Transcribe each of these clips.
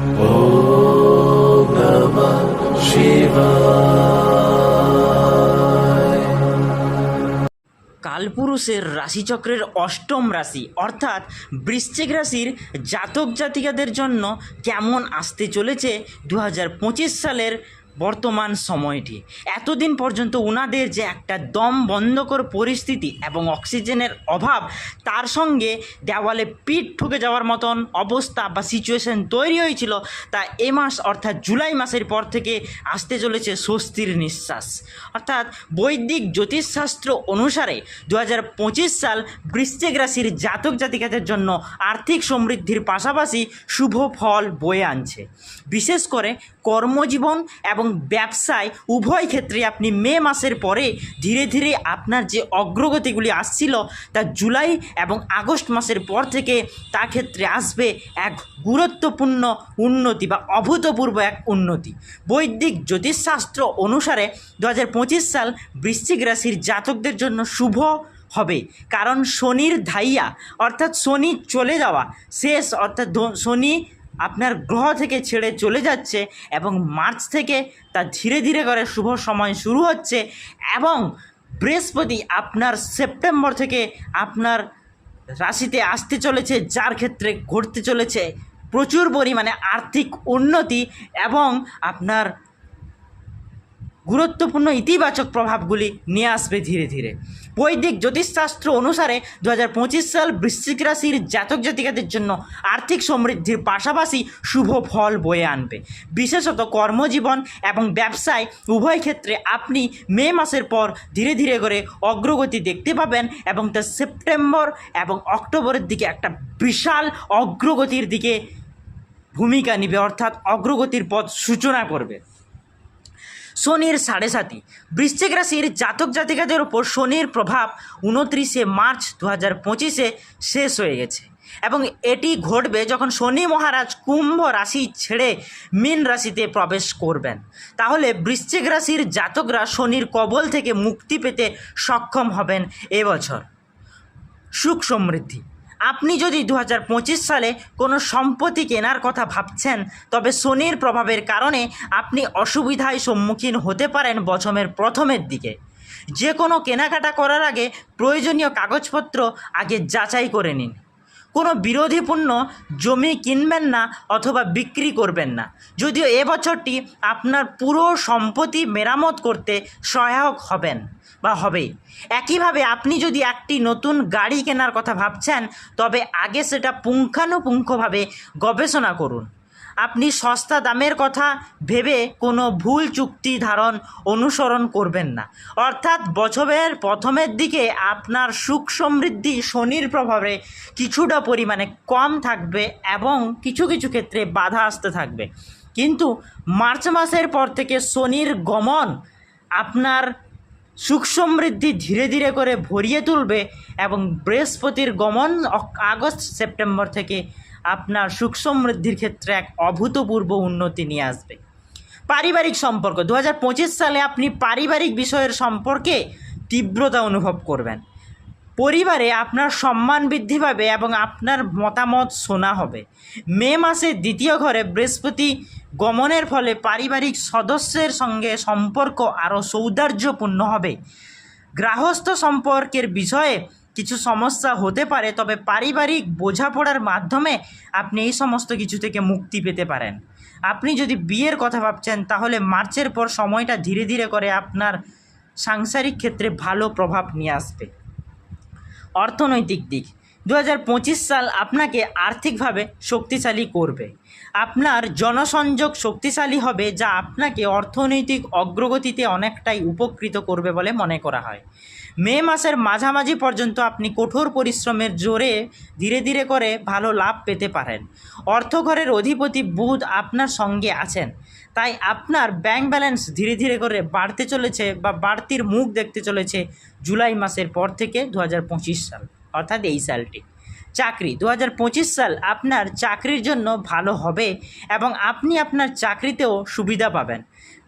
ॐ नमः शिवाय। কালপুরুষের রাশিচক্রের অষ্টম রাশি অর্থাৎ বৃশ্চিক রাশির জাতক জাতিকাদের জন্য কেমন আসতে চলেছে 2025 সালের বর্তমান সময়টি। এতদিন পর্যন্ত ওনাদের যে একটা দম বন্ধকর পরিস্থিতি এবং অক্সিজেনের অভাব, তার সঙ্গে দেওয়ালে পিঠ ঠুকে যাওয়ার মতন অবস্থা বা সিচুয়েশন তৈরি হয়েছিল, তা এ মাস অর্থাৎ জুলাই মাসের পর থেকে আসতে চলেছে স্বস্তির নিঃশ্বাস। অর্থাৎ বৈদিক জ্যোতিষশাস্ত্র অনুসারে 2025 সাল বৃশ্চিক রাশির জাতক জাতিকাদের জন্য আর্থিক সমৃদ্ধির পাশাপাশি শুভ ফল বয়ে আনছে। বিশেষ করে কর্মজীবন এবং ব্যবসায় উভয় ক্ষেত্রে আপনি মে মাসের পরে ধীরে ধীরে আপনার যে অগ্রগতিগুলি আসছিল, তা জুলাই এবং আগস্ট মাসের পর থেকে তা ক্ষেত্রে আসবে এক গুরুত্বপূর্ণ উন্নতি বা অভূতপূর্ব এক উন্নতি। বৈদিক জ্যোতিষশাস্ত্র অনুসারে 2025 সাল বৃশ্চিক রাশির জাতকদের জন্য শুভ হবে, কারণ শনির ধাইয়া অর্থাৎ শনি চলে যাওয়া শেষ, অর্থাৎ শনি আপনার গ্রহ থেকে ছেড়ে চলে যাচ্ছে এবং মার্চ থেকে তা ধীরে ধীরে করে শুভ সময় শুরু হচ্ছে এবং বৃহস্পতি আপনার সেপ্টেম্বর থেকে আপনার রাশিতে আসতে চলেছে, যার ক্ষেত্রে ঘটতে চলেছে প্রচুর পরিমাণে আর্থিক উন্নতি এবং আপনার গুরুত্বপূর্ণ ইতিবাচক প্রভাবগুলি নিয়ে আসবে ধীরে ধীরে। বৈদিক জ্যোতিষশাস্ত্র অনুসারে 2025 সাল বৃশ্চিক রাশির জাতক জাতিকাদের জন্য আর্থিক সমৃদ্ধির পাশাপাশি শুভ ফল বয়ে আনবে। বিশেষত কর্মজীবন এবং ব্যবসায় উভয় ক্ষেত্রে আপনি মে মাসের পর ধীরে ধীরে করে অগ্রগতি দেখতে পাবেন এবং তা সেপ্টেম্বর এবং অক্টোবরের দিকে একটা বিশাল অগ্রগতির দিকে ভূমিকা নেবে, অর্থাৎ অগ্রগতির পথ সূচনা করবে। শনির 7.5 বৃশ্চিক রাশির জাতক জাতিকাদের ওপর শনির প্রভাব 29 মার্চ 2025 শেষ হয়ে গেছে এবং এটি ঘটবে যখন শনি মহারাজ কুম্ভ রাশি ছেড়ে মীন রাশিতে প্রবেশ করবেন। তাহলে বৃশ্চিক রাশির জাতকরা শনির কবল থেকে মুক্তি পেতে সক্ষম হবেন এবছর। সুখ সমৃদ্ধি, আপনি যদি 2025 সালে কোনো সম্পত্তি কেনার কথা ভাবছেন, তবে শনির প্রভাবের কারণে আপনি অসুবিধায় সম্মুখীন হতে পারেন বছরের প্রথমের দিকে। যে কোনো কেনাকাটা করার আগে প্রয়োজনীয় কাগজপত্র আগে যাচাই করে নিন। কোনো বিরোধীপূর্ণ জমি কিনবেন না অথবা বিক্রি করবেন না, যদিও এবছরটি আপনার পুরো সম্পত্তি মেরামত করতে সহায়ক হবেন বা হবে। একইভাবে আপনি যদি একটি নতুন গাড়ি কেনার কথা ভাবছেন, তবে আগে সেটা পুঙ্খানুপুঙ্খভাবে গবেষণা করুন। আপনি সস্তা দামের কথা ভেবে কোনো ভুল চুক্তি ধারণ অনুসরণ করবেন না। অর্থাৎ বছরের প্রথমের দিকে আপনার সুখ সমৃদ্ধি শনির প্রভাবে কিছুটা পরিমাণে কম থাকবে এবং কিছু কিছু ক্ষেত্রে বাধা আসতে থাকবে, কিন্তু মার্চ মাসের পর থেকে শনির গমন আপনার সুখ সমৃদ্ধি ধীরে ধীরে করে ভরিয়ে তুলবে এবং বৃহস্পতির গমন আগস্ট সেপ্টেম্বর থেকে আপনার সুখ সমৃদ্ধির ক্ষেত্রে এক অভূতপূর্ব উন্নতি নিয়ে আসবে। পারিবারিক সম্পর্ক, 2025 সালে আপনি পারিবারিক বিষয়ের সম্পর্কে তীব্রতা অনুভব করবেন। পরিবারে আপনার সম্মান বৃদ্ধি পাবে এবং আপনার মতামত শোনা হবে। মে মাসে দ্বিতীয় ঘরে বৃহস্পতি গমনের ফলে পারিবারিক সদস্যের সঙ্গে সম্পর্ক আরও সৌহার্দ্যপূর্ণ হবে। গৃহস্থ সম্পর্কের বিষয়ে কিছু সমস্যা হতে পারে, তবে পারিবারিক বোঝাপড়ার মাধ্যমে আপনি এই সমস্ত কিছু থেকে মুক্তি পেতে পারেন। আপনি যদি বিয়ের কথা ভাবছেন, তাহলে মার্চের পর সময়টা ধীরে ধীরে করে আপনার সাংসারিক ক্ষেত্রে ভালো প্রভাব নিয়ে আসবে। অর্থনৈতিক দিক, 2025 সাল আপনাকে আর্থিকভাবে শক্তিশালী করবে। আপনার জনসংযোগ শক্তিশালী হবে, যা আপনাকে অর্থনৈতিক অগ্রগতিতে অনেকটাই উপকৃত করবে বলে মনে করা হয়। মে মাসের মাঝামাঝি পর্যন্ত আপনি কঠোর পরিশ্রমের জোরে ধীরে ধীরে করে ভালো লাভ পেতে পারেন। অর্থঘরের অধিপতি বুধ আপনার সঙ্গে আছেন, তাই আপনার ব্যাংক ব্যালেন্স ধীরে ধীরে করে বাড়তে চলেছে বা বাড়তির মুখ দেখতে চলেছে জুলাই মাসের পর থেকে 2025 সাল, অর্থাৎ এই সালটি। চাকরি 2025 সাল আপনার চাকরির জন্য ভালো হবে এবং আপনি আপনার চাকরিতেও সুবিধা পাবেন।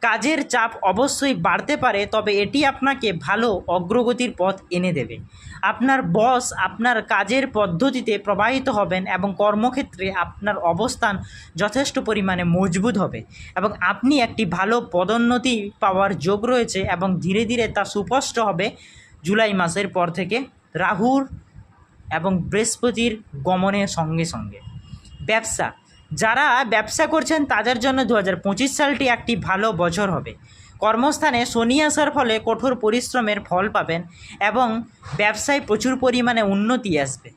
কাজের চাপ অবশ্যই বাড়তে পারে, তবে এটি আপনাকে ভালো অগ্রগতির পথ এনে দেবে। আপনার বস আপনার কাজের পদ্ধতিতে প্রবাহিত হবেন এবং কর্মক্ষেত্রে আপনার অবস্থান যথেষ্ট পরিমাণে মজবুত হবে এবং আপনি একটি ভালো পদোন্নতি পাওয়ার যোগ রয়েছে এবং ধীরে ধীরে তা সুস্পষ্ট হবে জুলাই মাসের পর থেকে রাহুর এবং বৃহস্পতির গমনের সঙ্গে সঙ্গে। ব্যবসা, যারা ব্যবসা করছেন তাদের জন্য 2025 সালটি একটি ভালো বছর হবে। কর্মস্থানে শনি আসার ফলে কঠোর পরিশ্রমের ফল পাবেন এবং ব্যবসায় প্রচুর পরিমাণে উন্নতি আসবে।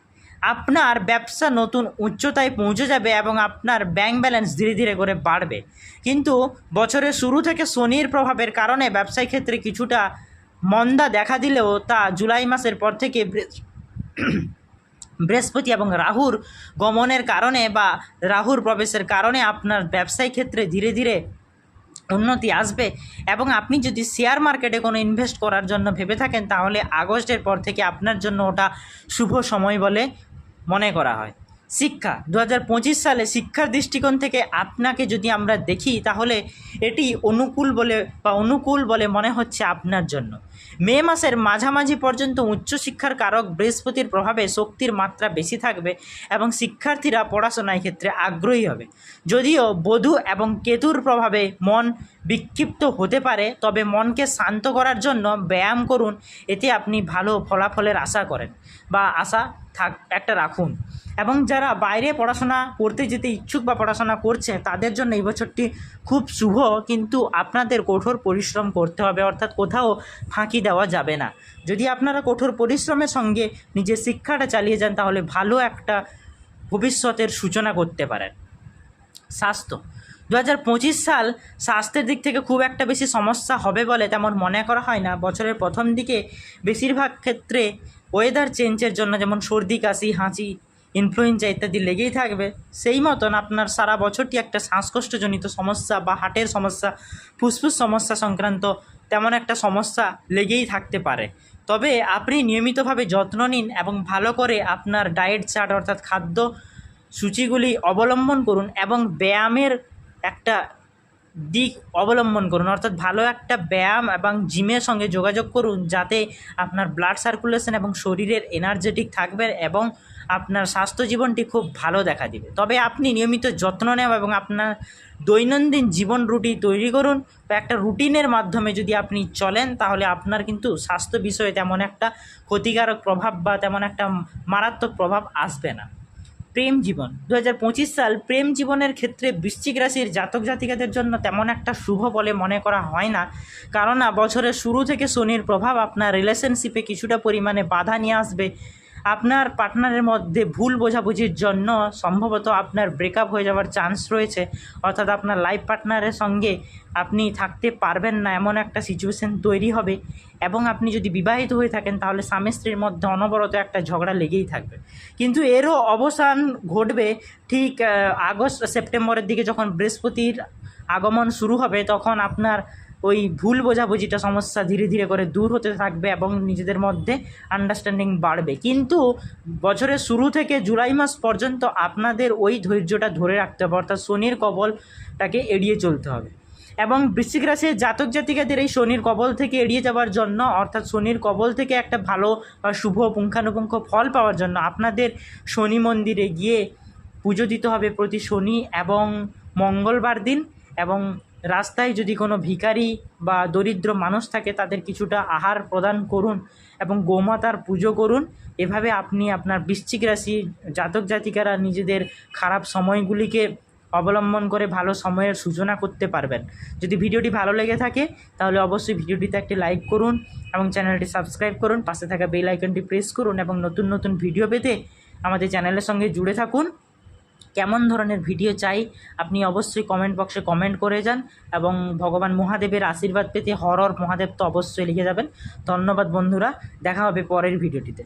আপনার ব্যবসা নতুন উচ্চতায় পৌঁছে যাবে এবং আপনার ব্যাংক ব্যালেন্স ধীরে ধীরে করে বাড়বে। কিন্তু বছরের শুরু থেকে শনির প্রভাবের কারণে ব্যবসায় ক্ষেত্রে কিছুটা মন্দা দেখা দিলেও তা জুলাই মাসের পর থেকে বৃহস্পতি এবং রাহুর গমনের কারণে বা রাহুর প্রবেশের কারণে আপনার ব্যবসায়িক ক্ষেত্রে ধীরে ধীরে উন্নতি আসবে এবং আপনি যদি শেয়ার মার্কেটে কোনো ইনভেস্ট করার জন্য ভেবে থাকেন তাহলে আগস্টের পর থেকে আপনার জন্য ওটা শুভ সময় বলে মনে করা হয়। শিক্ষা 2025 সালে শিক্ষার দৃষ্টিকোণ থেকে আপনাকে যদি আমরা দেখি তাহলে এটি অনুকূল বলে মনে হচ্ছে আপনার জন্য। মে মাসের মাঝামাঝি পর্যন্ত উচ্চশিক্ষার কারক বৃহস্পতির প্রভাবে শক্তির মাত্রা বেশি থাকবে এবং শিক্ষার্থীরা পড়াশোনার ক্ষেত্রে আগ্রহী হবে। যদিও বুধ এবং কেতুর প্রভাবে মন বিক্ষিপ্ত হতে পারে, তবে মনকে শান্ত করার জন্য ব্যায়াম করুন, এতে আপনি ভালো ফলাফলের আশা করেন বা আশা রাখুন। এবং যারা বাইরে পড়াশোনা করতে যেতে ইচ্ছুক বা পড়াশোনা করছে তাদের জন্য এই বছরটি খুব শুভ, কিন্তু আপনাদের কঠোর পরিশ্রম করতে হবে, অর্থাৎ কোথাও ফাঁকি দেওয়া যাবে না। যদি আপনারা কঠোর পরিশ্রমের সঙ্গে নিজের শিক্ষাটা চালিয়ে যান তাহলে ভালো একটা ভবিষ্যতের সূচনা করতে পারেন। স্বাস্থ্য 2025 সাল স্বাস্থ্যের দিক থেকে খুব একটা বেশি সমস্যা হবে বলে তেমন মনে করা হয় না। বছরের প্রথম দিকে বেশিরভাগ ক্ষেত্রে ওয়েদার চেঞ্জের জন্য যেমন সর্দি, কাশি, হাঁচি, ইনফ্লুয়েঞ্জা ইত্যাদি লেগেই থাকবে। সেই মতন আপনার সারা বছরটি একটা শ্বাসকষ্টজনিত সমস্যা বা হার্টের সমস্যা, ফুসফুস সমস্যা সংক্রান্ত তেমন একটা সমস্যা লেগেই থাকতে পারে। তবে আপনি নিয়মিতভাবে যত্ন নিন এবং ভালো করে আপনার ডায়েট চার্ট অর্থাৎ খাদ্য সূচিগুলি অবলম্বন করুন এবং ব্যায়ামের একটা দিক অবলম্বন করুন, অর্থাৎ ভালো একটা ব্যায়াম এবং জিমের সঙ্গে যোগাযোগ করুন যাতে আপনার ব্লাড সার্কুলেশন এবং শরীরের এনার্জেটিক থাকবে এবং আপনার স্বাস্থ্য জীবনটি খুব ভালো দেখা দিবে। তবে আপনি নিয়মিত যত্ন নেওয়া এবং আপনার দৈনন্দিন জীবন রুটিন তৈরি করুন বা একটা রুটিনের মাধ্যমে যদি আপনি চলেন তাহলে আপনার কিন্তু স্বাস্থ্য বিষয়ে তেমন একটা ক্ষতিকারক প্রভাব বা তেমন একটা মারাত্মক প্রভাব আসবে না। প্রেম জীবন 2025 সাল প্রেম জীবনের ক্ষেত্রে বৃশ্চিক রাশির জাতক জাতিকাদের জন্য তেমন একটা শুভ বলে মনে করা হয় না, কারণ বছরের শুরু থেকে শনির প্রভাব আপনার রিলেশনশিপে কিছুটা পরিমাণে বাধা নিয়ে আসবে। আপনার পার্টনারের মধ্যে ভুল বোঝাবুঝির জন্য সম্ভবত আপনার ব্রেকআপ হয়ে যাওয়ার চান্স রয়েছে, অর্থাৎ আপনার লাইফ পার্টনারের সঙ্গে আপনি থাকতে পারবেন না এমন একটা সিচুয়েশন তৈরি হবে। এবং আপনি যদি বিবাহিত হয়ে থাকেন তাহলে স্বামী স্ত্রীর মধ্যে অনবরত একটা ঝগড়া লেগেই থাকবে। কিন্তু এরও অবসান ঘটবে ঠিক সেপ্টেম্বরের দিকে, যখন বৃহস্পতির আগমন শুরু হবে তখন আপনার ওই ভুল বোঝাবুঝিটা সমস্যা ধীরে ধীরে করে দূর হতে থাকবে এবং নিজেদের মধ্যে আন্ডারস্ট্যান্ডিং বাড়বে। কিন্তু বছরের শুরু থেকে জুলাই মাস পর্যন্ত আপনাদের ওই ধৈর্যটা ধরে রাখতে হবে, অর্থাৎ শনির কবলটাকে এড়িয়ে চলতে হবে। এবং বৃশ্চিক রাশির জাতক জাতিকাদের এই শনির কবল থেকে এড়িয়ে যাওয়ার জন্য, অর্থাৎ শনির কবল থেকে একটা ভালো বা শুভ পুঙ্খানুপুঙ্খ ফল পাওয়ার জন্য আপনাদের শনি মন্দিরে গিয়ে পুজো দিতে হবে প্রতি শনি এবং মঙ্গলবার দিন। এবং রাস্তায় যদি কোনো ভিখারি বা দরিদ্র মানুষ থাকে তাদের কিছুটা আহার প্রদান করুন এবং গোমাতার পুজো করুন। এভাবে আপনি আপনার বৃশ্চিক রাশি জাতক জাতিকারা নিজেদের খারাপ সময়গুলিকে অবলম্বন করে ভালো সময়ের সূচনা করতে পারবেন। যদি ভিডিওটি ভালো লেগে থাকে তাহলে অবশ্যই ভিডিওটিতে একটি লাইক করুন এবং চ্যানেলটি সাবস্ক্রাইব করুন, পাশে থাকা বেল আইকনটি প্রেস করুন এবং নতুন নতুন ভিডিও পেতে আমাদের চ্যানেলের সঙ্গে জুড়ে থাকুন। কেমন ধরনের ভিডিও চাই আপনি অবশ্যই কমেন্ট বক্সে কমেন্ট করে যান এবং ভগবান মহাদেবের আশীর্বাদ পেতে হর হর মহাদেব তো অবশ্যই লিখে যাবেন। ধন্যবাদ বন্ধুরা, দেখা হবে পরের ভিডিওটিতে।